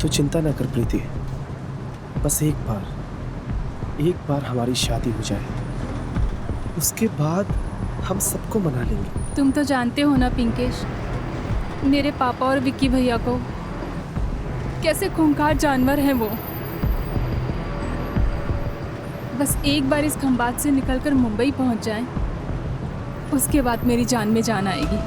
तो चिंता ना कर प्रीति, बस एक बार हमारी शादी हो जाए, उसके बाद हम सबको मना लेंगे। तुम तो जानते हो ना पिंकेश, मेरे पापा और विक्की भैया को कैसे खूंखार जानवर हैं वो। बस एक बार इस खंबात से निकलकर मुंबई पहुंच जाएं, उसके बाद मेरी जान में जान आएगी।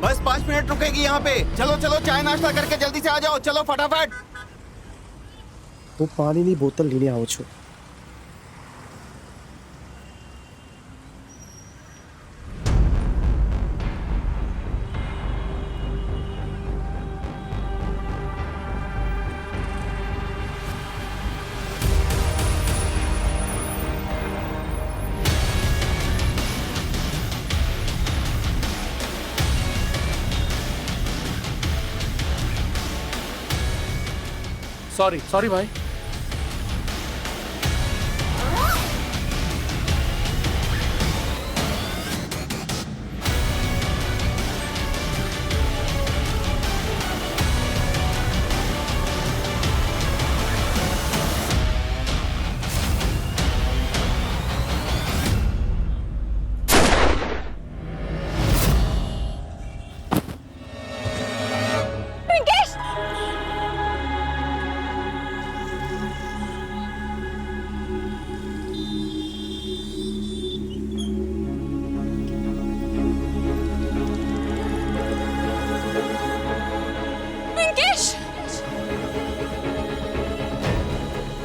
बस 5 मिनट रुकेगी यहाँ पे। चलो चलो, चाय नाश्ता करके जल्दी से आ जाओ। चलो फटाफट। वो पानीની બોટલ લઈને આવો છો। सॉरी भाई।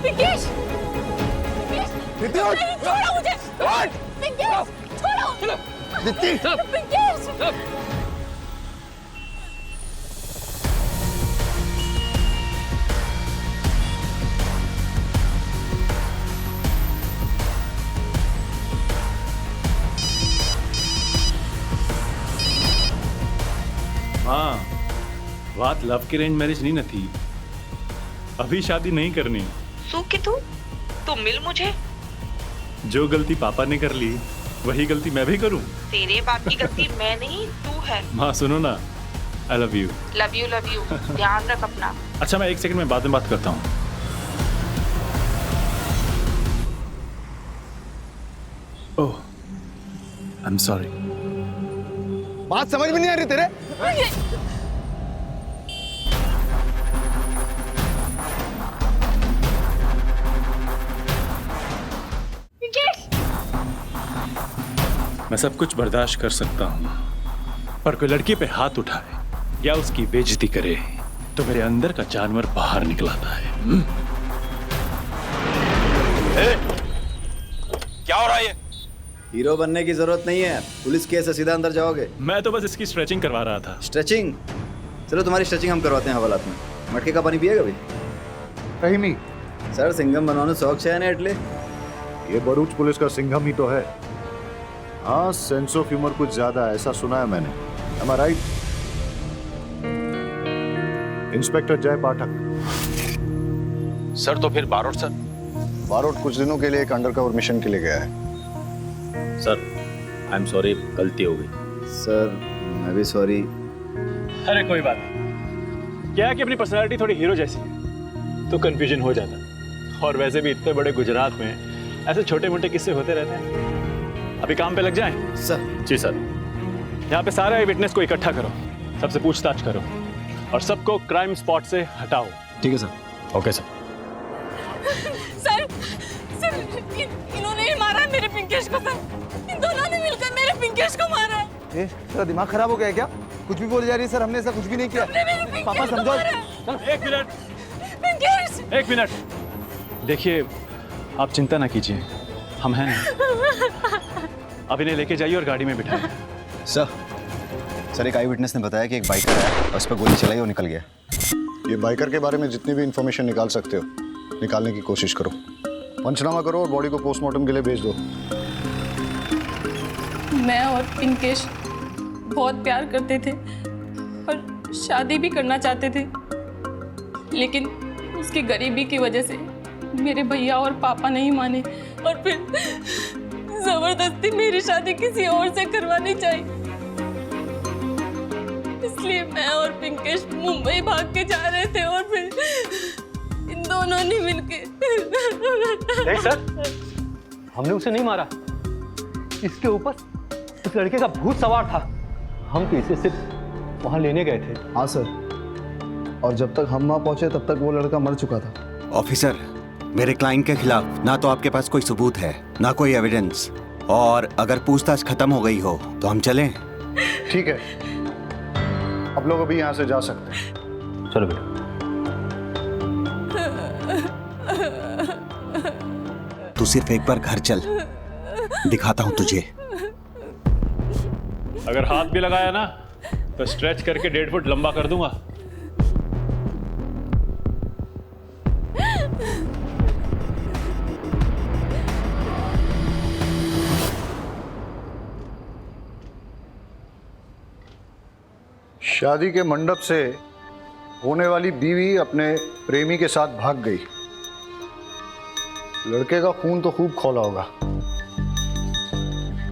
पिंकेश! नहीं, छोड़ो मुझे! पिंकेश! छोड़ो! पिंकेश! हाँ, बात लव की अरेंज मैरिज नहीं न थी। अभी शादी नहीं करनी। कि तू मिल मुझे। जो गलती पापा ने कर ली वही गलती मैं भी करूं। तेरे बाप की गलती मैं नहीं, तू है। माँ सुनो ना, I love you. Love you ध्यान रख अपना। अच्छा, मैं 1 सेकंड में बाद में बात करता हूँ। ओह, आई एम सॉरी। बात समझ में नहीं आ रही तेरे। मैं सब कुछ बर्दाश्त कर सकता हूँ, पर कोई लड़की पे हाथ उठाए या उसकी बेइज्जती करे तो मेरे अंदर का जानवर बाहर निकल आता है। क्या हो रहा है ये? हीरो बनने की जरूरत नहीं है, पुलिस केस है, सीधा अंदर जाओगे। मैं तो बस इसकी स्ट्रेचिंग करवा रहा था। स्ट्रेचिंग? चलो तुम्हारी स्ट्रेचिंग हम करवाते हैं हवालात में। मटके का पानी पिएगा भाई? रहीमी सर सिंघम बनवाने शौक है ना, एटले ये भरूच पुलिस का सिंघम ही तो है। हाँ, सेंस ऑफ ह्यूमर कुछ ज्यादा है, ऐसा सुना है मैंने। Am I right? Inspector Jay Pathak. Sir तो फिर बारोट सर? बारोट कुछ दिनों के लिए एक अंडरकवर मिशन के लिए गया है। सर आई एम सॉरी, गलती हो गई। सर मैं भी सॉरी। अरे कोई बात नहीं, क्या है कि अपनी पर्सनालिटी थोड़ी हीरो जैसी है तो कंफ्यूजन हो जाता। और वैसे भी इतने बड़े गुजरात में ऐसे छोटे मोटे किस्से होते रहते हैं। अभी काम पे लग जाएं? सर। जी सर। यहाँ पे सारे विटनेस को इकट्ठा करो, सबसे पूछताछ करो और सबको क्राइम स्पॉट से हटाओ। ठीक है सर। Okay sir. सर इन्होंने ही मारा है मेरे पिंकेश को। सर इन दोनों ने मिलकर मेरे पिंकेश को मारा है। तेरा दिमाग खराब हो गया है क्या? कुछ भी बोली जा रही है। सर हमने ऐसा कुछ भी नहीं किया। पापा समझो। एक मिनट, पिंकेश! 1 मिनट। देखिए, आप चिंता ना कीजिए, हम हैं। अब इन्हें लेके जाइए और गाड़ी में बिठाइए। सर एक आई विटनेस ने बताया कि एक बाइकर आया और उस पर गोली चलाई और निकल गया। ये बाइकर के बारे में जितनी भी इंफॉर्मेशन निकाल सकते हो निकालने की कोशिश करो। पंचनामा करो और बॉडी को पोस्टमार्टम के लिए भेज दो। मैं और पिंकेश बहुत प्यार करते थे और शादी भी करना चाहते थे, लेकिन उसकी गरीबी की वजह से मेरे भैया और पापा नहीं माने और फिर जबरदस्ती मेरी शादी किसी और से करवानी चाहिए, इसलिए मैं और पिंकेश मुंबई भाग के जा रहे थे और फिर इन दोनों ने मिलके। नहीं सर, हमने उसे नहीं मारा, इसके ऊपर उस लड़के का भूत सवार था। हम तो इसे सिर्फ वहां लेने गए थे। हाँ सर, और जब तक हम वहां पहुंचे तब तक वो लड़का मर चुका था। ऑफिसर, मेरे क्लाइंट के खिलाफ ना तो आपके पास कोई सबूत है ना कोई एविडेंस, और अगर पूछताछ खत्म हो गई हो तो हम चलें। ठीक है, अब लोग अभी यहाँ से जा सकते हैं। चलो बेटा। तू सिर्फ एक बार घर चल, दिखाता हूं तुझे। अगर हाथ भी लगाया ना तो स्ट्रेच करके 1.5 फुट लंबा कर दूंगा। शादी के मंडप से होने वाली बीवी अपने प्रेमी के साथ भाग गई। लड़के का खून तो खूब खौला होगा।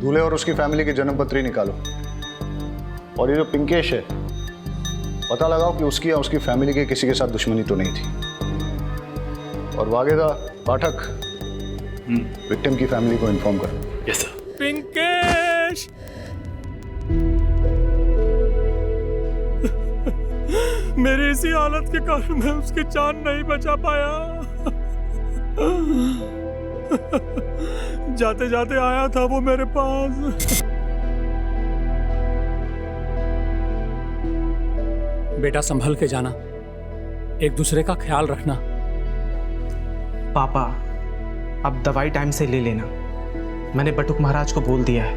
दूल्हे और उसकी फैमिली की जन्मपत्री निकालो, और ये जो पिंकेश है, पता लगाओ कि उसकी या उसकी फैमिली के किसी के साथ दुश्मनी तो नहीं थी। और वागेदा पाठक, विक्टिम की फैमिली को इन्फॉर्म करो। Yes sir. पिंकेश, मेरी इसी हालत के कारण मैं उसकी जान नहीं बचा पाया। जाते जाते आया था वो मेरे पास। बेटा संभल के जाना, एक दूसरे का ख्याल रखना। पापा, अब दवाई टाइम से ले लेना। मैंने बटुक महाराज को बोल दिया है,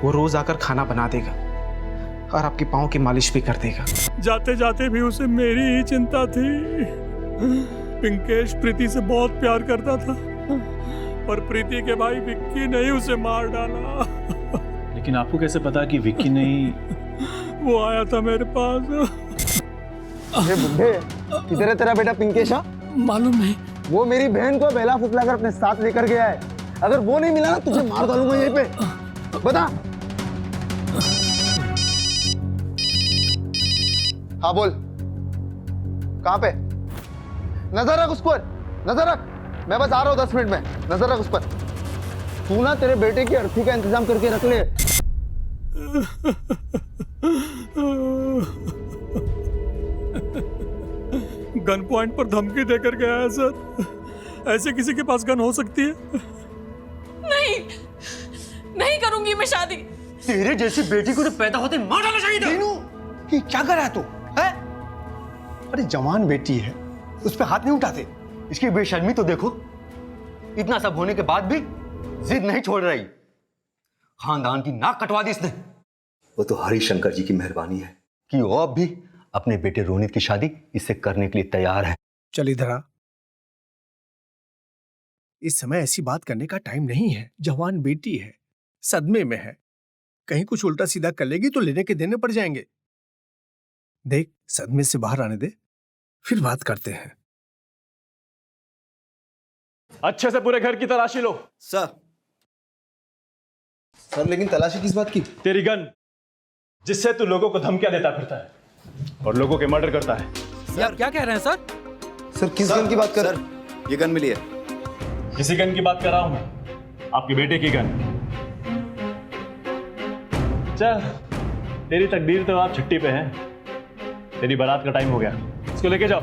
वो रोज आकर खाना बना देगा और आपके पाँव की मालिश भी कर देगा। जाते जाते भी उसे मेरी ही चिंता थी। पिंकेश प्रीति से बहुत प्यार करता था, पर प्रीति के भाई विक्की ने ही उसे मार डाला। लेकिन आपको कैसे पता कि विक्की नहीं? वो आया था मेरे पास। ये बुड्ढे, किधर है तेरा बेटा पिंकेश? मालूम नहीं। वो मेरी बहन को बेला फुसला कर अपने साथ लेकर गया है। अगर वो नहीं मिला ना तुझे मार डालूंगा यहीं पे। बता। हाँ बोल, कहाँ पे? नजर रख उस पर, नजर रख। मैं बस आ रहा हूँ 10 मिनट में। नजर रख उस पर। तू ना तेरे बेटे की अर्थी का इंतजाम करके रख ले। गन पॉइंट पर धमकी देकर गया है सर। ऐसे किसी के पास गन हो सकती है? नहीं, नहीं करूंगी मैं शादी। तेरे जैसी बेटी को तो पैदा होते मार डालना चाहिए था। ये क्या कर रहा है तू? है? अरे जवान बेटी है, उस पे हाथ नहीं उठाते। इसकी बेशर्मी तो देखो, इतना सब होने के बाद भी जिद नहीं छोड़ रही। खानदान की नाक कटवा दी इसने। वो तो हरिशंकर जी की मेहरबानी है कि वो अब भी अपने बेटे रोनित की शादी इससे करने के लिए तैयार है। चल इधर आ। इस समय ऐसी बात करने का टाइम नहीं है। जवान बेटी है, सदमे में है, कहीं कुछ उल्टा सीधा कर लेगी तो लेने के देने पड़ जाएंगे। देख, सदमे से बाहर आने दे, फिर बात करते हैं। अच्छे से पूरे घर की तलाशी लो। सर। सर लेकिन तलाशी किस बात की? तेरी गन, जिससे तू लोगों को धमकियां देता फिरता है और लोगों के मर्डर करता है। सर क्या कह रहे हैं सर? सर किस गन की बात कर? सर, ये गन मिली है। किसी गन की बात कर रहा हूं मैं, आपके बेटे की गन। चल, तेरी तकदीर तो आप छुट्टी पे है। तेरी बारात का टाइम हो गया, इसको लेके जाओ।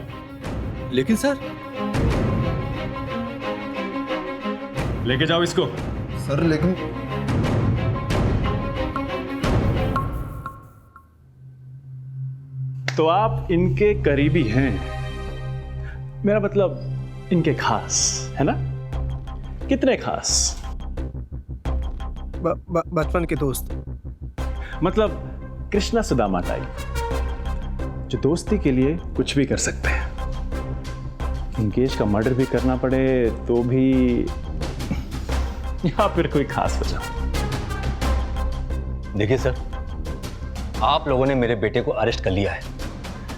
लेकिन सर। लेके जाओ इसको। सर लेकिन तो आप इनके करीबी हैं, मेरा मतलब इनके खास है ना? कितने खास? बचपन के दोस्त। मतलब कृष्णा सुदामा टाइप, जो दोस्ती के लिए कुछ भी कर सकते हैं। पिंकेश का मर्डर भी करना पड़े तो भी, या फिर कोई खास वजह। देखिए सर, आप लोगों ने मेरे बेटे को अरेस्ट कर लिया है,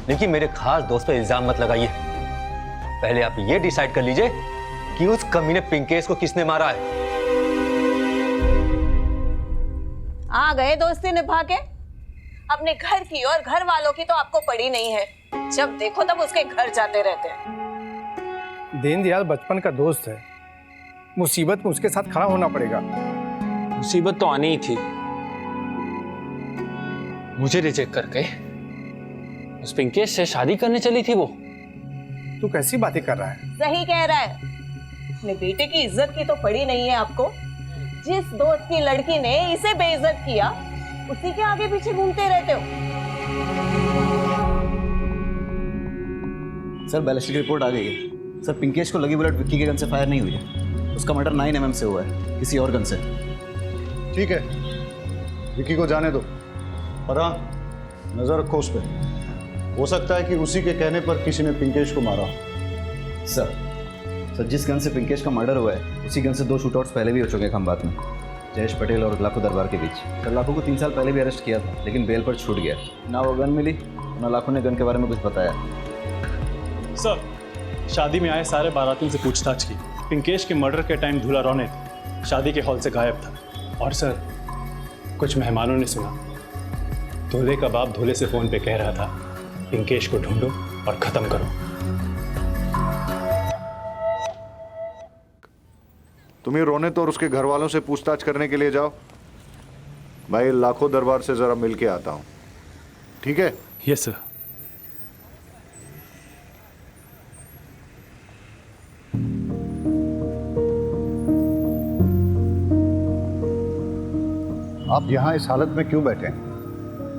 लेकिन मेरे खास दोस्त पे इल्जाम मत लगाइए। पहले आप ये डिसाइड कर लीजिए कि उस कमीने पिंकेश को किसने मारा है। आ गए दोस्ती निभा के। अपने घर की और घर वालों की तो आपको पड़ी नहीं है, जब देखो तब उसके घर जाते रहते हैं। दीनदयाल बचपन का दोस्त है, मुसीबत में उसके साथ खड़ा होना पड़ेगा। मुसीबत तो आनी ही थी। मुझे रिजेक्ट करके उस पिंकेश से शादी करने चली थी वो। तू कैसी बातें कर रहा है? सही कह रहा है। अपने बेटे की इज्जत की तो पड़ी नहीं है आपको। जिस दोस्त की लड़की ने इसे बेइज्जत किया, उसी के आगे पीछे घूमते रहते हो। सर बैलिस्टिक रिपोर्ट आ गई है। सर पिंकेश को लगी बुलेट विक्की के गन से फायर नहीं हुई है। उसका मर्डर 9 mm से हुआ है, किसी और गन से। ठीक है, विक्की को जाने दो, पर हाँ नजर रखो उस पर। हो सकता है कि उसी के कहने पर किसी ने पिंकेश को मारा। सर जिस गन से पिंकेश का मर्डर हुआ है, उसी गन से 2 शूटआउट्स पहले भी हो चुके हैं खंबात में, जयेश पटेल और लाखों दरबार के बीच। सर लाखों को 3 साल पहले भी अरेस्ट किया था, लेकिन बेल पर छूट गया। ना वो गन मिली, ना लाखों ने गन के बारे में कुछ बताया। सर शादी में आए सारे बारातियों से पूछताछ की। पिंकेश के मर्डर के टाइम दूल्हा रौनक शादी के हॉल से गायब था। और सर कुछ मेहमानों ने सुना दूल्हे का बाप दूल्हे से फोन पे कह रहा था, पिंकेश को ढूंढो और खत्म करो। तुम्हें रोनेत और उसके घर वालों से पूछताछ करने के लिए जाओ। भाई लाखों दरबार से जरा मिल के आता हूं, ठीक है? Yes sir. आप यहाँ इस हालत में क्यों बैठे हैं?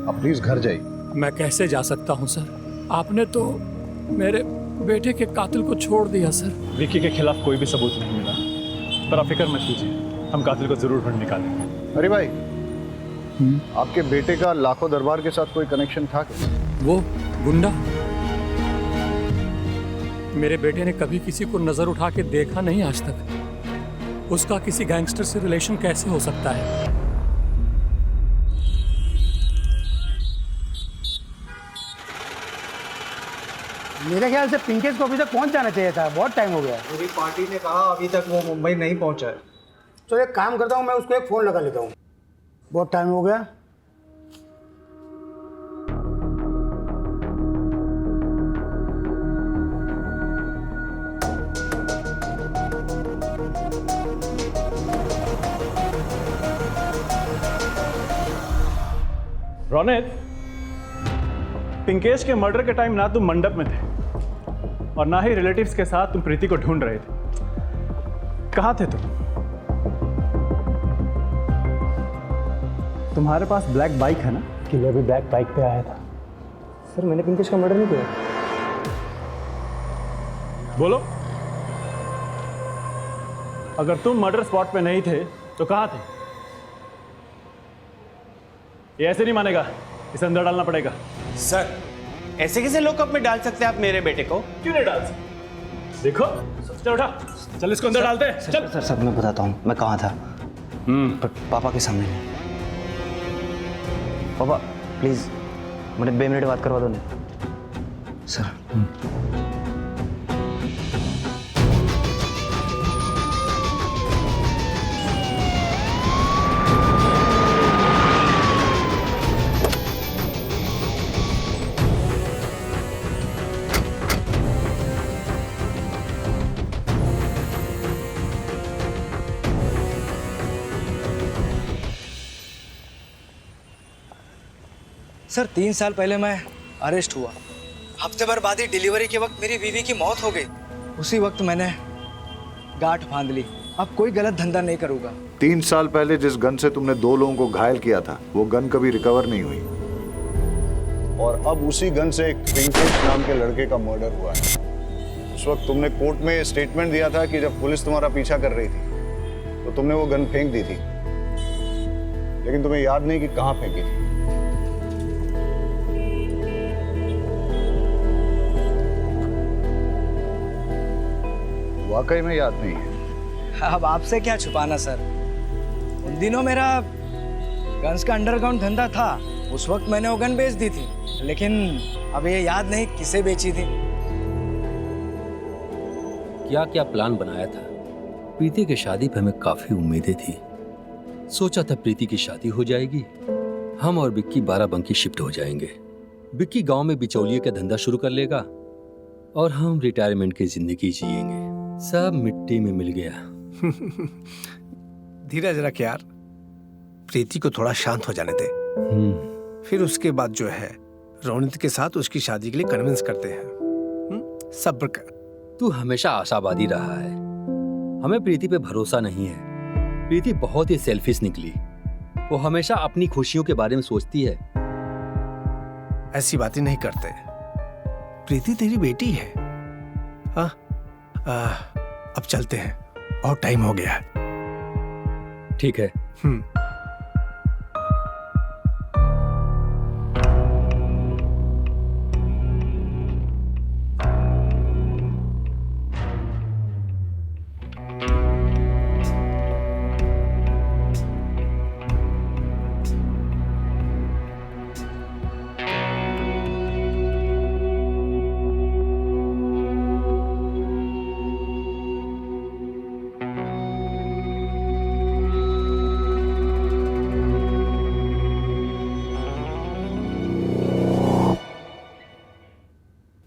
आप प्लीज घर जाइए। मैं कैसे जा सकता हूँ सर? आपने तो मेरे बेटे के कातिल को छोड़ दिया सर। विक्की के खिलाफ कोई भी सबूत नहीं मिला, पर आप फिक्र मत कीजिए, हम कातिल को जरूर ढूंढ निकालेंगे। अरे भाई, आपके बेटे का लाखों दरबार के साथ कोई कनेक्शन था क्या? वो गुंडा? मेरे बेटे ने कभी किसी को नजर उठा के देखा नहीं आज तक। उसका किसी गैंगस्टर से रिलेशन कैसे हो सकता है? मेरे ख्याल से पिंकेश को अभी तक पहुंच जाना चाहिए था, बहुत टाइम हो गया। मेरी पार्टी ने कहा अभी तक वो मुंबई नहीं पहुंचा है। तो एक काम करता हूँ, मैं उसको एक फ़ोन लगा लेता हूँ। बहुत टाइम हो गया। रौनक, पिंकेश के मर्डर के टाइम ना तुम मंडप में थे और ना ही रिलेटिव्स के साथ तुम प्रीति को ढूंढ रहे थे। कहाँ थे तुम? तुम्हारे पास ब्लैक बाइक है ना? किले भी ब्लैक बाइक पे आया था। सर मैंने पिंकेश का मर्डर नहीं किया। बोलो, अगर तुम मर्डर स्पॉट पे नहीं थे तो कहाँ थे? ये ऐसे नहीं मानेगा, इसे अंदर डालना पड़ेगा। सर ऐसे कैसे लॉकअप में डाल सकते हैं आप मेरे बेटे को? क्यों नहीं डाल सकते? देखो, चल उठा, चल इसको अंदर डालते हैं। चल। सर मैं बताता हूँ मैं कहाँ था। पापा के सामने। पापा प्लीज मुझे 2 मिनट बात करवा दो ना सर। सर 3 साल पहले मैं अरेस्ट हुआ। हफ्ते भर बाद ही डिलीवरी के वक्त मेरी बीवी की मौत हो गई। उसी वक्त मैंने गांठ बांध ली, अब कोई गलत धंधा नहीं करूँगा। 3 साल पहले जिस गन से तुमने 2 लोगों को घायल किया था, वो गन कभी रिकवर नहीं हुई। और अब उसी गन से एक पिंकेश नाम के लड़के का मर्डर हुआ है। उस वक्त तुमने कोर्ट में स्टेटमेंट दिया था कि जब पुलिस तुम्हारा पीछा कर रही थी तो तुमने वो गन फेंक दी थी, लेकिन तुम्हें याद नहीं कि कहाँ फेंकी थी। वाकई में याद नहीं है? अब आपसे क्या छुपाना सर। उन दिनों मेरा गन्स का अंडरग्राउंड धंधा था, उस वक्त मैंने वो गन बेच दी थी, लेकिन अब ये याद नहीं किसे बेची थी। क्या क्या प्लान बनाया था। प्रीति की शादी पे हमें काफी उम्मीदें थी। सोचा था प्रीति की शादी हो जाएगी, हम और विक्की बाराबंकी शिफ्ट हो जाएंगे। विक्की गांव में बिचौलिए का धंधा शुरू कर लेगा और हम रिटायरमेंट की जिंदगी जिएंगे। सब मिट्टी में मिल गया। धीरज रख यार, प्रीति को थोड़ा शांत हो जाने दे। फिर उसके बाद जो है रोनित के साथ उसकी शादी के लिए कन्विंस करते हैं। सब्र कर। तू हमेशा आशावादी रहा है, हमें प्रीति पे भरोसा नहीं है। प्रीति बहुत ही सेल्फिश निकली, वो हमेशा अपनी खुशियों के बारे में सोचती है। ऐसी बातें नहीं करते, प्रीति तेरी बेटी है। हाँ, अब चलते हैं, बहुत टाइम हो गया है। ठीक है।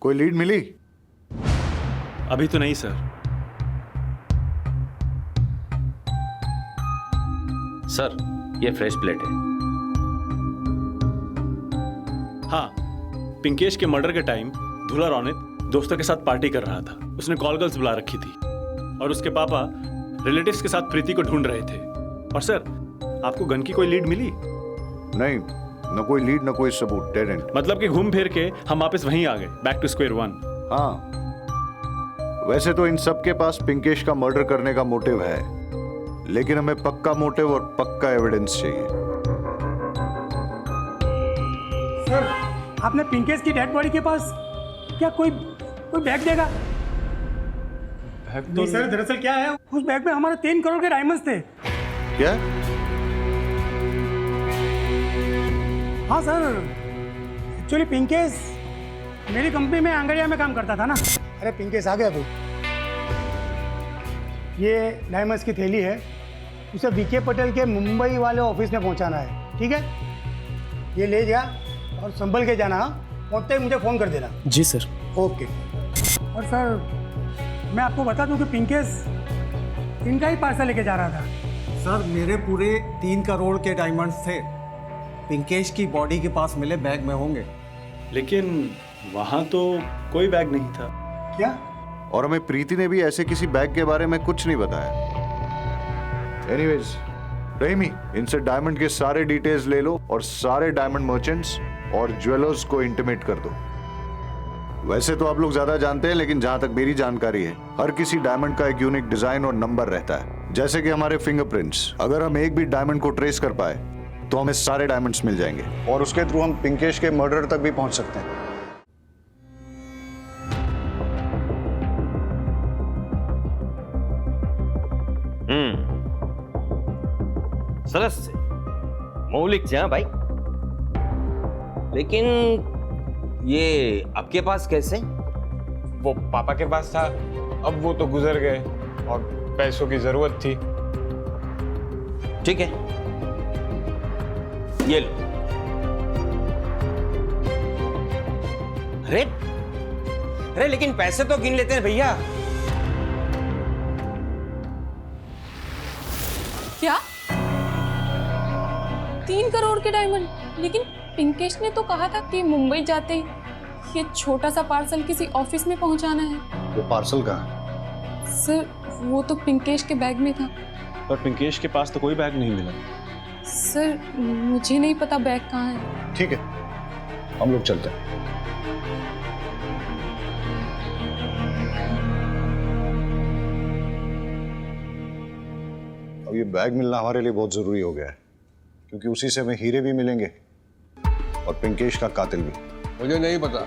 कोई लीड मिली? अभी तो नहीं सर। सर, ये फ्रेश प्लेट है। हाँ, पिंकेश के मर्डर के टाइम धुला रोनित दोस्तों के साथ पार्टी कर रहा था। उसने कॉल गर्ल्स बुला रखी थी और उसके पापा रिलेटिव्स के साथ प्रीति को ढूंढ रहे थे। और सर, आपको गन की कोई लीड मिली? नहीं, न कोई लीड न कोई सबूत, डेड एंड। मतलब कि घूम फिर के हम वापस वहीं आ गए, बैक टू स्क्वायर वन। हाँ, वैसे तो इन सब के पास पिंकेश का मर्डर करने का मोटिव है, लेकिन हमें पक्का मोटिव और पक्का एविडेंस चाहिए। सर, आपने पिंकेश की डेड बॉडी के पास क्या कोई बैग देगा? बैग तो सर, दरअसल क्या है, उस बैग में हमारे 3 करोड़ के डायमंड्स थे। क्या? हाँ सर, एक्चुअली पिंकेश मेरी कंपनी में आंगड़िया में काम करता था ना। अरे पिंकेश आ गया तू। ये डायमंड्स की थैली है, उसे वीके पटेल के मुंबई वाले ऑफिस में पहुंचाना है, ठीक है? ये ले जा और संभल के जाना। पहुंचते ही मुझे फ़ोन कर देना। जी सर। ओके। और सर, मैं आपको बता दूं कि पिंकेश इनका ही पार्सल लेके जा रहा था। सर, मेरे पूरे 3 करोड़ के डायमंड्स थे, पिंकेश की बॉडी के पास मिले बैग में होंगे। लेकिन वहां तो कोई बैग नहीं था। क्या? और हमें प्रीति ने भी ऐसे किसी बैग के बारे में कुछ नहीं बताया। एनीवेज, रहीमी, इनसे डायमंड के सारे डिटेल्स ले लो और सारे डायमंड मर्चेंट्स और ज्वेलर्स को इंटीमेट कर दो। वैसे तो आप लोग ज्यादा जानते हैं, लेकिन जहां तक मेरी जानकारी है, हर किसी डायमंड का एक यूनिक डिजाइन और नंबर रहता है, जैसे कि हमारे फिंगरप्रिंट्स। अगर हम एक भी डायमंड को ट्रेस कर पाए तो हमें सारे डायमंड्स मिल जाएंगे और उसके थ्रू हम पिंकेश के मर्डर तक भी पहुंच सकते हैं। सरस से मौलिक से। हाँ भाई, लेकिन ये आपके पास कैसे? वो पापा के पास था, अब वो तो गुजर गए और पैसों की जरूरत थी। ठीक है, ये लो। अरे अरे, लेकिन पैसे तो गिन लेते हैं भैया। क्या? 3 करोड़ के डायमंड? लेकिन पिंकेश ने तो कहा था कि मुंबई जाते ये छोटा सा पार्सल किसी ऑफिस में पहुंचाना है। वो पार्सल कहाँ? सर, वो तो पिंकेश के बैग में था। पर पिंकेश के पास तो कोई बैग नहीं मिला। सर, मुझे नहीं पता बैग कहाँ है। ठीक है, हम लोग चलते हैं। अब ये बैग मिलना हमारे लिए बहुत जरूरी हो गया है, क्योंकि उसी से हमें हीरे भी मिलेंगे और पिंकेश का कातिल भी। मुझे नहीं पता।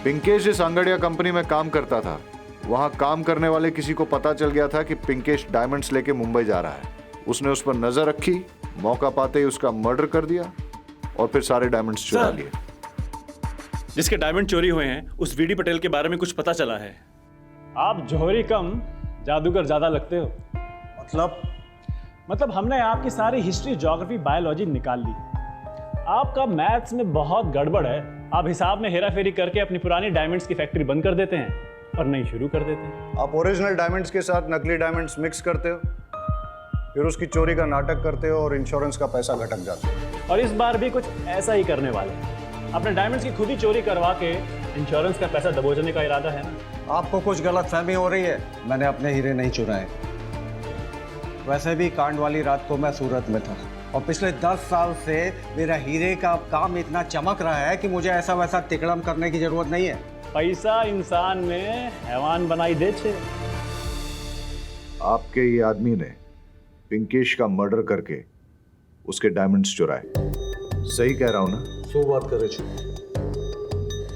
पिंकेश जिस अंगड़िया कंपनी में काम करता था, वहां काम करने वाले किसी को पता चल गया था कि पिंकेश डायमंड्स लेके मुंबई जा रहा है। उसने उस पर नजर रखी, मौका पाते ही उसका मर्डर कर दिया और फिर सारे डायमंड्स चुरा लिए। जिसके डायमंड चोरी हुए हैं उस वीडी पटेल के बारे में कुछ पता चला है। आप जौहरी कम जादूगर ज्यादा लगते हो। मतलब हमने आपकी सारी हिस्ट्री, ज्योग्राफी, बायोलॉजी निकाल ली। आपका मैथ्स में बहुत गड़बड़ है। आप हिसाब में हेरा फेरी करके अपनी पुरानी डायमंड्स की फैक्ट्री बंद कर देते हैं और नई शुरू कर देते हैं। आप ओरिजिनल डायमंड्स के साथ नकली डायमंड्स मिक्स करते हो, फिर उसकी चोरी का नाटक करते हो और इंश्योरेंस का पैसा घटक जाता है। और इस बार भी कुछ ऐसा ही करने वाले हैं। अपने डायमंड्स की खुद ही चोरी करवा के इंश्योरेंस का पैसा दबोचने का इरादा है ना? आपको कुछ गलतफहमी हो रही है। मैंने अपने हीरे नहीं चुराए। वैसे भी कांड वाली रात को मैं सूरत में था और पिछले 10 साल से मेरा हीरे का काम इतना चमक रहा है कि मुझे ऐसा वैसा तिकड़म करने की जरूरत नहीं है। पैसा इंसान में हैवान बनाई दे छे। आपके ये आदमी ने पिंकेश का मर्डर करके उसके डायमंड्स चुराए। सही कह रहा हूं ना? सो बात कर रहे।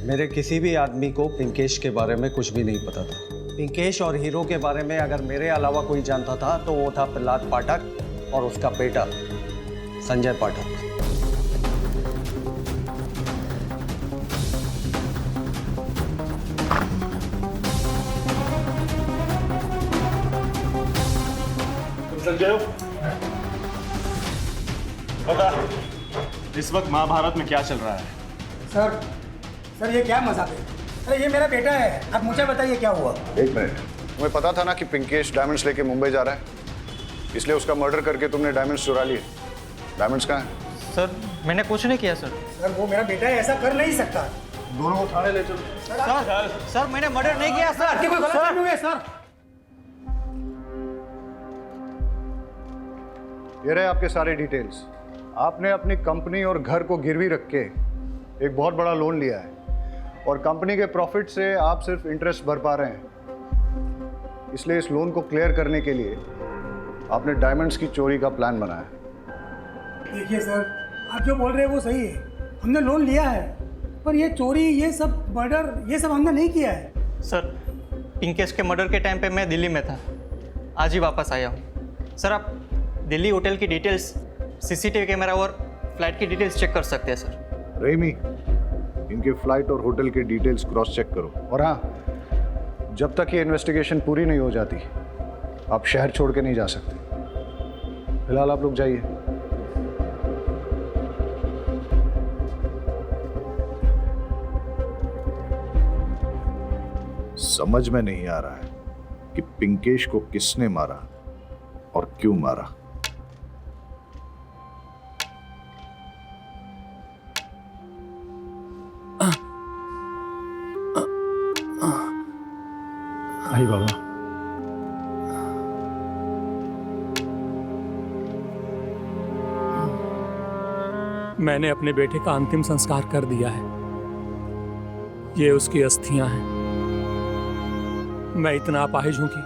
मेरे किसी भी आदमी को पिंकेश के बारे में कुछ भी नहीं पता था। पिंकेश और हीरो के बारे में अगर मेरे अलावा कोई जानता था तो वो था प्रहलाद पाठक और उसका बेटा संजय पाठक। संजय हो? बता, इस वक्त महाभारत में क्या चल रहा है? सर ये क्या मजाक है? अरे ये मेरा बेटा है, आप मुझे बताइए क्या हुआ। एक मिनट, तुम्हें पता था ना कि पिंकेश डायमंड्स लेके मुंबई जा रहा है, इसलिए उसका मर्डर करके तुमने डायमंड्स चुरा लिए। डायमंड्स कहाँ हैं? सर मैंने कुछ नहीं किया सर वो मेरा बेटा है, ऐसा कर नहीं सकता। दोनों को थाने ले चलो। सर मैंने मर्डर नहीं किया सर। कोई गलत नहीं हुई सर। ये रहे आपके सारे डिटेल्स। आपने अपनी कंपनी और घर को गिरवी रख के एक बहुत बड़ा लोन लिया है और कंपनी के प्रॉफिट से आप सिर्फ इंटरेस्ट भर पा रहे हैं। इसलिए इस लोन को क्लियर करने के लिए आपने डायमंड्स की चोरी का प्लान बनाया। देखिए सर, आप जो बोल रहे हैं वो सही है। हमने लोन लिया है, पर ये चोरी, ये सब मर्डर, ये सब हमने नहीं किया है। सर पिंकेश के मर्डर के टाइम पे मैं दिल्ली में था, आज ही वापस आया हूँ। सर आप दिल्ली होटल की डिटेल्स, सीसीटीवी कैमरा और फ्लाइट की डिटेल्स चेक कर सकते हैं सर। रेमी, इनके फ्लाइट और होटल के डिटेल्स क्रॉस चेक करो। और हाँ, जब तक ये इन्वेस्टिगेशन पूरी नहीं हो जाती आप शहर छोड़ के नहीं जा सकते। फिलहाल आप लोग जाइए। समझ में नहीं आ रहा है कि पिंकेश को किसने मारा और क्यों मारा। आई बाबा। मैंने अपने बेटे का अंतिम संस्कार कर दिया है। ये उसकी अस्थियां हैं। मैं इतना अपाहिज हूं कि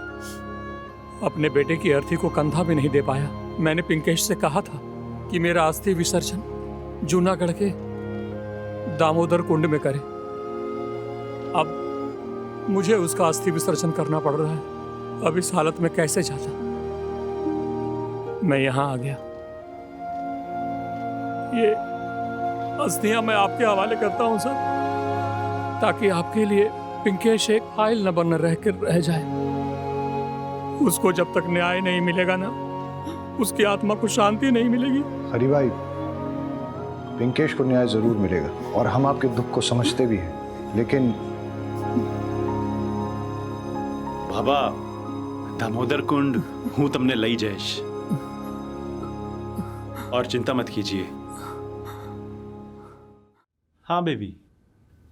अपने बेटे की अर्थी को कंधा भी नहीं दे पाया। मैंने पिंकेश से कहा था कि मेरा अस्थि विसर्जन जूनागढ़ के दामोदर कुंड में करे। अब मुझे उसका अस्थि विसर्जन करना पड़ रहा है। अब इस हालत में कैसे जाता? मैं यहां आ गया। ये अस्थियां मैं आपके हवाले करता हूं सर, ताकि आपके लिए पिंकेश एक फाइल न बन रह जाए। उसको जब तक न्याय नहीं मिलेगा ना, उसकी आत्मा को शांति नहीं मिलेगी। हरी भाई, पिंकेश को न्याय जरूर मिलेगा और हम आपके दुख को समझते भी हैं, लेकिन बाबा, दामोदर कुंड हूं तुमने लई जयेश, और चिंता मत कीजिए। हाँ बेबी,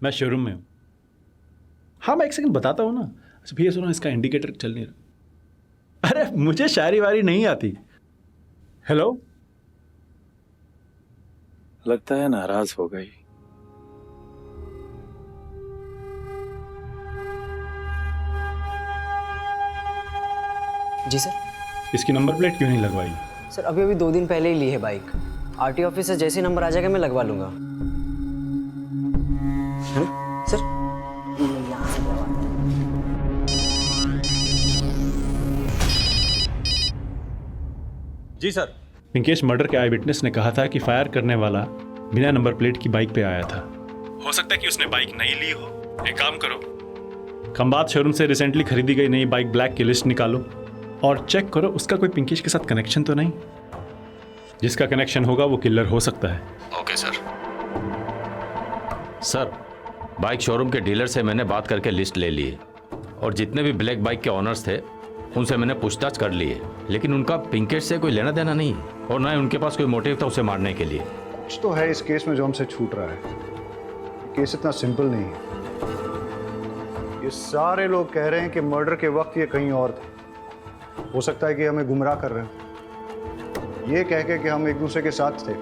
मैं शोरूम में हूं। हाँ मैं एक सेकंड बताता हूँ ना। अच्छा भैया सुनो, इसका इंडिकेटर चल नहीं रहा। अरे मुझे शायरी वारी नहीं आती। हेलो, लगता है नाराज हो गई। जी सर। इसकी नंबर प्लेट क्यों नहीं लगवाई? सर अभी 2 दिन पहले ही ली है बाइक। आरटीओ ऑफिस से जैसे नंबर आ जाएगा मैं लगवा लूंगा। है ना सर? यहाँ से लगवा दूँ। जी सर। पिंकेश मर्डर के आई विटनेस ने कहा था कि फायर करने वाला बिना नंबर प्लेट की बाइक पे आया था। हो सकता है कि उसने बाइक नई ली हो। एक काम करो, खंबात शोरूम से रिसेंटली खरीदी गई नई बाइक ब्लैक की लिस्ट निकालो और चेक करो उसका कोई पिंकेश के साथ कनेक्शन तो नहीं। जिसका कनेक्शन होगा वो किलर हो सकता है। Okay sir. Sir, bike showroom के डीलर से मैंने बात करके लिस्ट ले ली है और जितने भी ब्लैक बाइक के ऑनर्स थे उनसे मैंने पूछताछ कर ली है, लेकिन उनका पिंकेश से कोई लेना देना नहीं है और ना ही उनके पास कोई मोटिव था उसे मारने के लिए। कुछ तो है इस केस में जो हमसे छूट रहा है। केस इतना सिंपल नहीं है। ये सारे लोग कह रहे हैं कि मर्डर के वक्त ये कहीं और थे। हो सकता है कि हमें गुमराह कर रहे हैं, ये कह के कि हम एक दूसरे के साथ थे।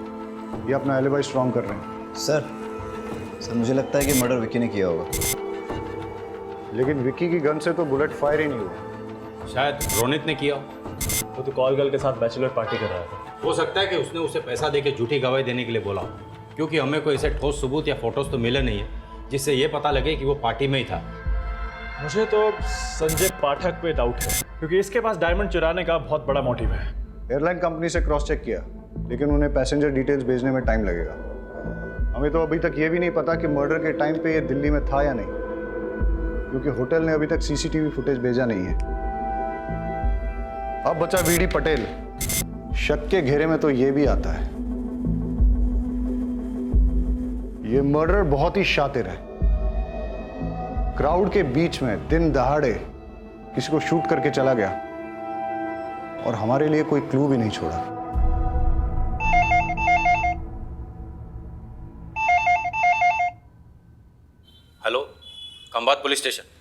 ये अपना एलिबाई स्ट्रॉन्ग कर रहे हैं। सर मुझे लगता है कि मर्डर विक्की ने किया होगा। लेकिन विक्की की गन से तो बुलेट फायर ही नहीं हुआ। शायद रोनित ने किया। वो तो कॉल गर्ल के साथ बैचलर पार्टी कर रहा था। हो सकता है कि उसने उसे पैसा देके झूठी गवाही देने के लिए बोला, क्योंकि हमें कोई ऐसे ठोस सबूत या फोटोज तो मिले नहीं है जिससे ये पता लगे कि वो पार्टी में ही था। मुझे तो संजय पाठक पे डाउट है, क्योंकि इसके पास डायमंड चुराने का बहुत बड़ा मोटिव है। एयरलाइन कंपनी से क्रॉस चेक किया, लेकिन उन्हें पैसेंजर डिटेल्स भेजने में टाइम लगेगा। हमें तो अभी तक ये भी नहीं पता कि मर्डर के टाइम पे ये दिल्ली में था या नहीं, क्योंकि होटल ने अभी तक सीसीटीवी फुटेज भेजा नहीं है। अब बचा वीडी पटेल। शक के घेरे में तो ये भी आता है। ये मर्डर बहुत ही शातिर है। क्राउड के बीच में दिन दहाड़े किसी को शूट करके चला गया और हमारे लिए कोई क्लू भी नहीं छोड़ा। Hello, Khambhat police station.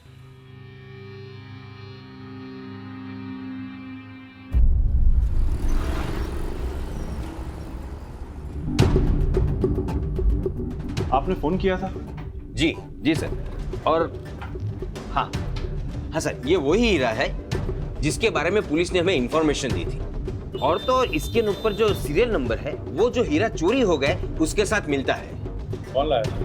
आपने फोन किया था? जी जी सर। और हाँ हाँ सर, ये वही हीरा है जिसके बारे में पुलिस ने हमें इंफॉर्मेशन दी थी। और तो इसके ऊपर जो सीरियल नंबर है वो जो हीरा चोरी हो गए उसके साथ मिलता है। कौन लाया था?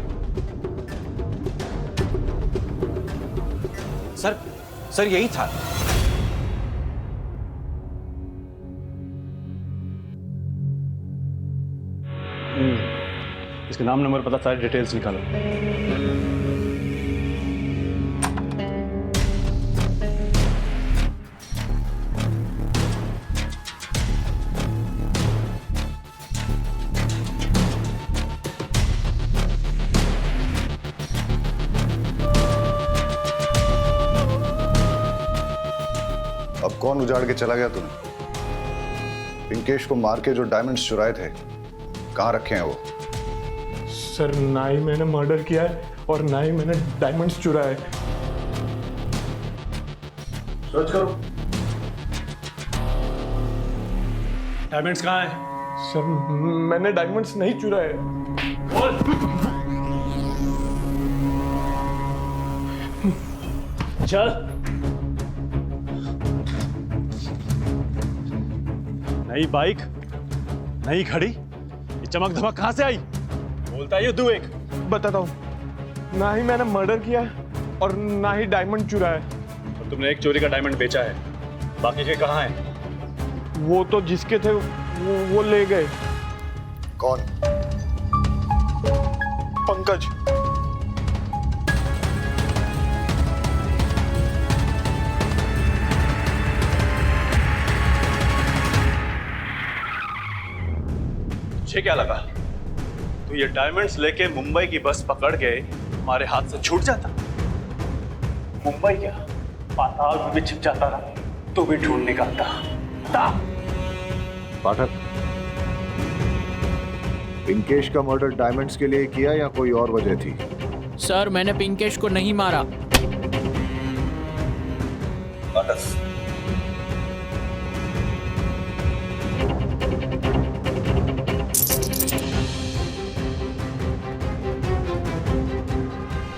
सर यही था। इसके नाम नंबर पता सारी डिटेल्स निकालो। अब कौन उजाड़ के चला गया तुम्हें? पिंकेश को मार के जो डायमंड्स चुराए थे कहाँ रखे हैं वो? सर, ना ही मैंने मर्डर किया है और ना ही मैंने डायमंड्स चुराए। सर्च करो। डायमंड्स कहाँ है? सर, मैंने डायमंड्स नहीं चुराए। चल। नई बाइक, नई घड़ी, ये चमक धमक कहाँ से आई? बोलता है तू। एक बताता हूँ, ना ही मैंने मर्डर किया है और ना ही डायमंड चुराया है। और तुमने एक चोरी का डायमंड बेचा है, बाकी के कहाँ हैं? वो तो जिसके थे वो ले गए। कौन? पंकज। तुझे क्या लगा तू ये डायमंड्स लेके मुंबई की बस पकड़ के हमारे हाथ से छूट जाता? मुंबई क्या, पाताल में भी छिप जाता ना तो भी ढूंढ निकालता। पाठक, पिंकेश का मर्डर डायमंड्स के लिए किया या कोई और वजह थी? सर, मैंने पिंकेश को नहीं मारा।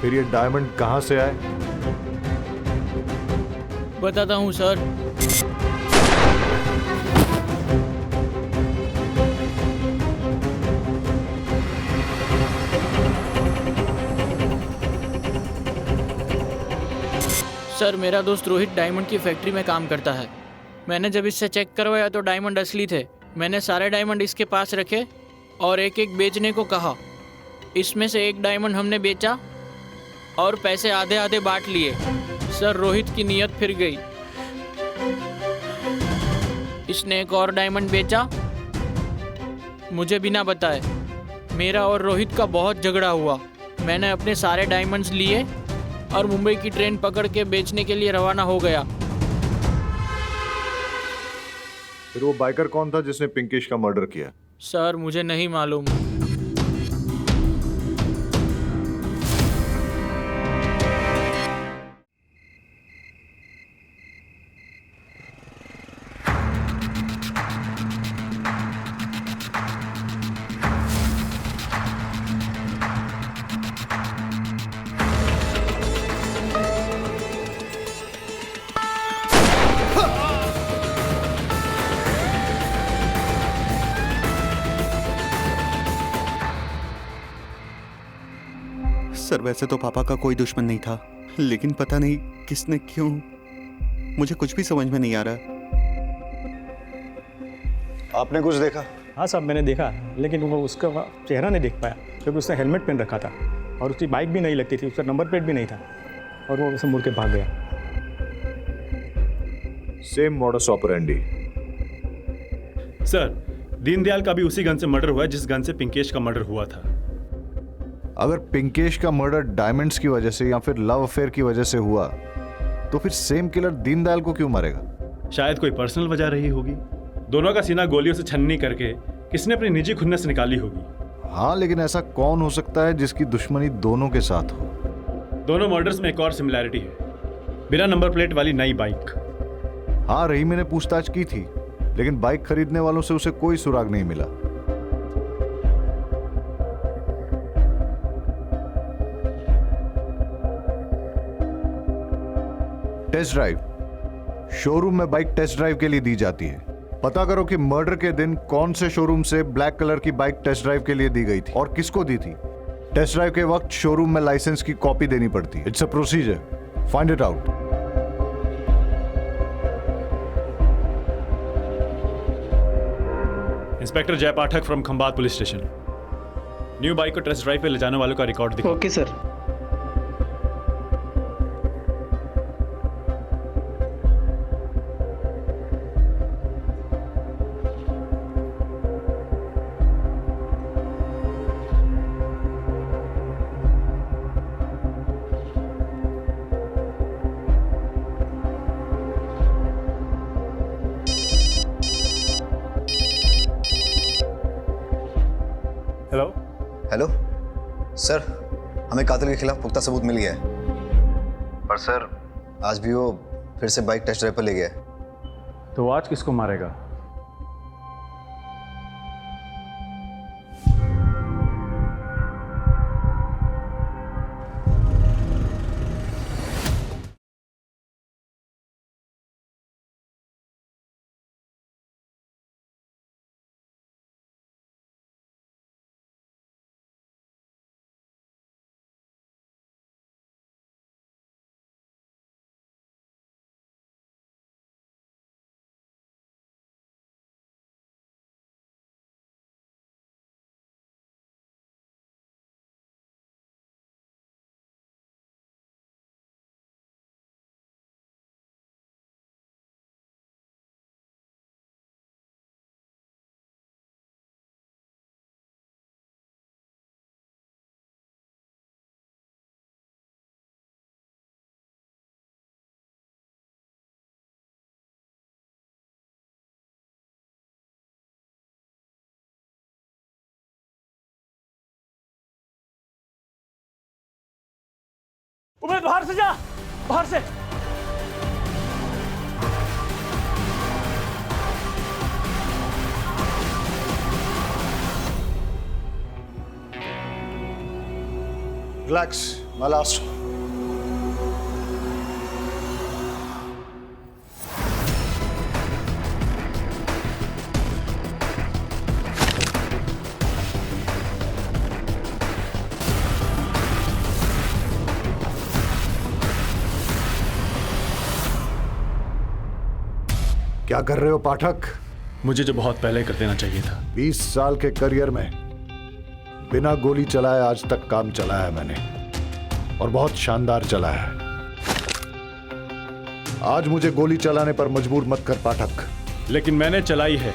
फिर ये डायमंड कहां से आए? बताता हूँ सर। सर, मेरा दोस्त रोहित डायमंड की फैक्ट्री में काम करता है। मैंने जब इससे चेक करवाया तो डायमंड असली थे मैंने सारे डायमंड इसके पास रखे और एक एक बेचने को कहा। इसमें से एक डायमंड हमने बेचा और पैसे आधे आधे बांट लिए। सर, रोहित की नीयत फिर गई। इसने एक और डायमंड बेचा मुझे बिना बताए। मेरा और रोहित का बहुत झगड़ा हुआ। मैंने अपने सारे डायमंड्स लिए और मुंबई की ट्रेन पकड़ के बेचने के लिए रवाना हो गया। फिर वो बाइकर कौन था जिसने पिंकेश का मर्डर किया? सर, मुझे नहीं मालूम। सर, वैसे तो पापा का कोई दुश्मन नहीं था, लेकिन पता नहीं किसने क्यों, मुझे कुछ भी समझ में नहीं आ रहा। आपने कुछ देखा? हाँ साहब, मैंने देखा, लेकिन वो उसका चेहरा नहीं देख पाया क्योंकि उसने हेलमेट पहन रखा था और उसकी बाइक भी नहीं लगती थी, उसका नंबर प्लेट भी नहीं था और वो उसे मुड़ के भाग गया। Same modus operandi. Sir, Deendayal का भी उसी गन से मर्डर हुआ है जिस गन से पिंकेश का मर्डर हुआ था। अगर पिंकेश का मर्डर डायमंड्स की वजह से या फिर लव अफेयर की वजह से हुआ तो फिर सेम किलर दीनदयाल को क्यों मारेगा? शायद कोई पर्सनल वजह रही होगी। दोनों का सीना गोलियों से छन्नी करके किसने अपनी निजी खुन्नस निकाली होगी। हाँ, लेकिन ऐसा कौन हो सकता है जिसकी दुश्मनी दोनों के साथ हो? दोनों मर्डर्स में एक और सिमिलैरिटी है, बिना नंबर प्लेट वाली नई बाइक। हाँ, रहीम ने पूछताछ की थी, लेकिन बाइक खरीदने वालों से उसे कोई सुराग नहीं मिला। Test drive. शोरूम में बाइक टेस्ट ड्राइव के लिए दी जाती है। पता करो कि मर्डर के दिन कौन से शोरूम से ब्लैक कलर की बाइक टेस्ट ड्राइव के लिए दी गई थी और किसको दी थी। टेस्ट ड्राइव के वक्त शोरूम में लाइसेंस की कॉपी देनी पड़ती है। It's a procedure, find it out. Inspector Jay Pathak from Khambhat police station. New bike को टेस्ट ड्राइव पे ले जाने वालों का रिकॉर्ड दिखाओ। Okay sir. Hello hello sir, हमें कातिल के खिलाफ पुख्ता सबूत मिल गया है, पर सर आज भी वो फिर से बाइक टेस्ट ड्राइव पर ले गया है। तो आज किसको मारेगा? उमेद, बाहर से जा, बाहर से। Relax, my last. क्या कर रहे हो पाठक? मुझे जो बहुत पहले कर देना चाहिए था। 20 साल के करियर में बिना गोली चलाए आज तक काम चलाया है मैंने, और बहुत शानदार चलाया है। आज मुझे गोली चलाने पर मजबूर मत कर पाठक। लेकिन मैंने चलाई है।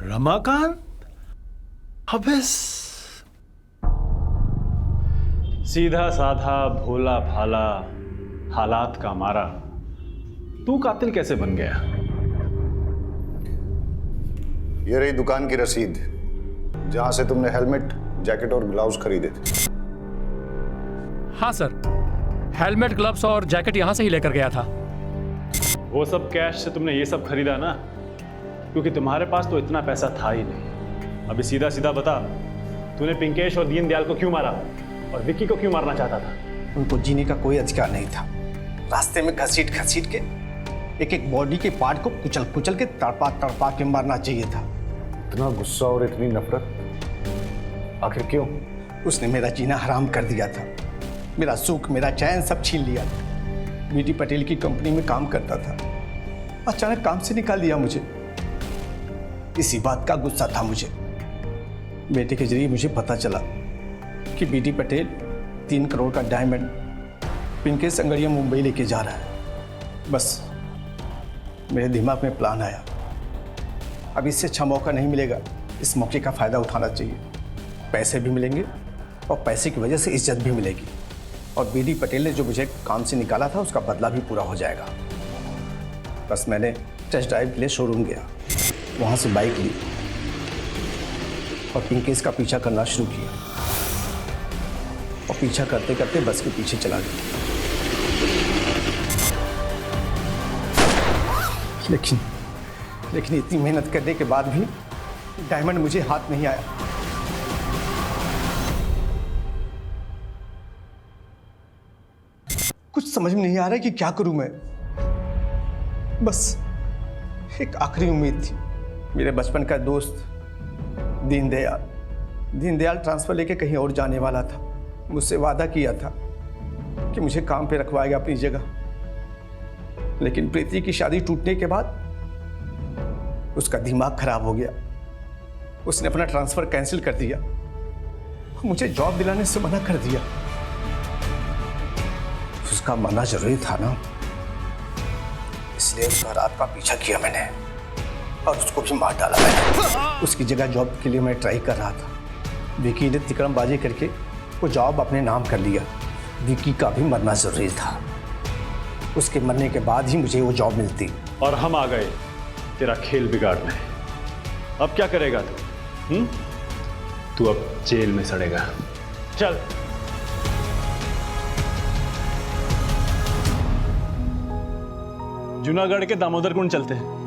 रमाकांत, अबे सीधा साधा भोला भाला हालात का मारा, तू कातिल कैसे बन गया? ये रही दुकान की रसीद जहां से तुमने हेलमेट, जैकेट और ग्लव्स खरीदे थे। हाँ सर, हेलमेट, ग्लव्स और जैकेट यहां से ही लेकर गया था। वो सब कैश से तुमने ये सब खरीदा ना, क्योंकि तुम्हारे पास तो इतना पैसा था ही नहीं। अभी सीधा सीधा बता, तूने पिंकेश और दीनदयाल को क्यों मारा और विक्की को क्यों मारना चाहता था? उनको जीने का कोई अधिकार नहीं था। रास्ते में घसीट घसीट के एक एक बॉडी के पार्ट को कुचल कुचल के तड़पा तड़पा के मारना चाहिए था। इतना गुस्सा और इतनी नफरत, आखिर क्यों? उसने मेरा जीना हराम कर दिया था, मेरा सुख, मेरा चैन सब छीन लिया था। बीटी पटेल की कंपनी में काम करता था, अचानक काम से निकाल दिया मुझे। इसी बात का गुस्सा था मुझे। बेटे के जरिए मुझे पता चला कि बीटी पटेल 3 करोड़ का डायमंड पिंकेश संगड़िया मुंबई लेके जा रहा है। बस मेरे दिमाग में प्लान आया, अब इससे अच्छा मौका नहीं मिलेगा, इस मौके का फ़ायदा उठाना चाहिए। पैसे भी मिलेंगे और पैसे की वजह से इज्जत भी मिलेगी, और बीटी पटेल ने जो मुझे काम से निकाला था उसका बदला भी पूरा हो जाएगा। बस मैंने टेस्ट ड्राइव के लिए शोरूम गया, वहाँ से बाइक ली और पिंकेश का पीछा करना शुरू किया, और पीछा करते करते बस के पीछे चला गया। लेकिन इतनी मेहनत करने के बाद भी डायमंड मुझे हाथ नहीं आया। कुछ समझ में नहीं आ रहा है कि क्या करूं मैं। बस एक आखिरी उम्मीद थी, मेरे बचपन का दोस्त दीनदयाल ट्रांसफर लेके कहीं और जाने वाला था। मुझसे वादा किया था कि मुझे काम पे रखवाएगा अपनी जगह, लेकिन प्रीति की शादी टूटने के बाद उसका दिमाग खराब हो गया। उसने अपना ट्रांसफर कैंसिल कर दिया, मुझे जॉब दिलाने से मना कर दिया। उसका मना जरूरी था ना, इसलिए उसका रात का पीछा किया मैंने और उसको भी मार डाला मैंने। उसकी जगह जॉब के लिए मैं ट्राई कर रहा था। विकी ने तिकड़मबाजी करके वो जॉब अपने नाम कर लिया। विकी का भी मरना जरूरी था, उसके मरने के बाद ही मुझे वो जॉब मिलती। और हम आ गए तेरा खेल बिगाड़ने। अब क्या करेगा तू? तू अब जेल में सड़ेगा। चल। जूनागढ़ के दामोदर कुंड चलते हैं।